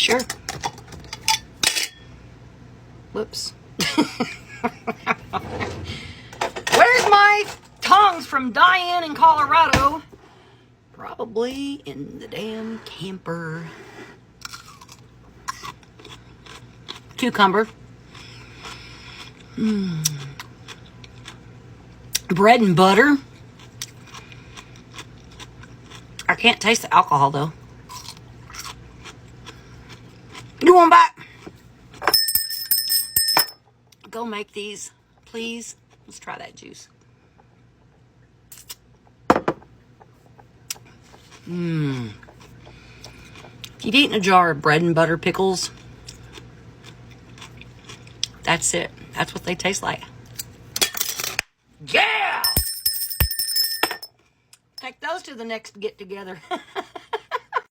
Sure. Whoops. Where's my tongs from Diane in Colorado? Probably in the damn camper. Cucumber. Bread and butter. I can't taste the alcohol though. You want back? Go make these, please. Let's try that juice. If you've eaten a jar of bread and butter pickles, that's it. That's what they taste like. Yeah! Take those to the next get together.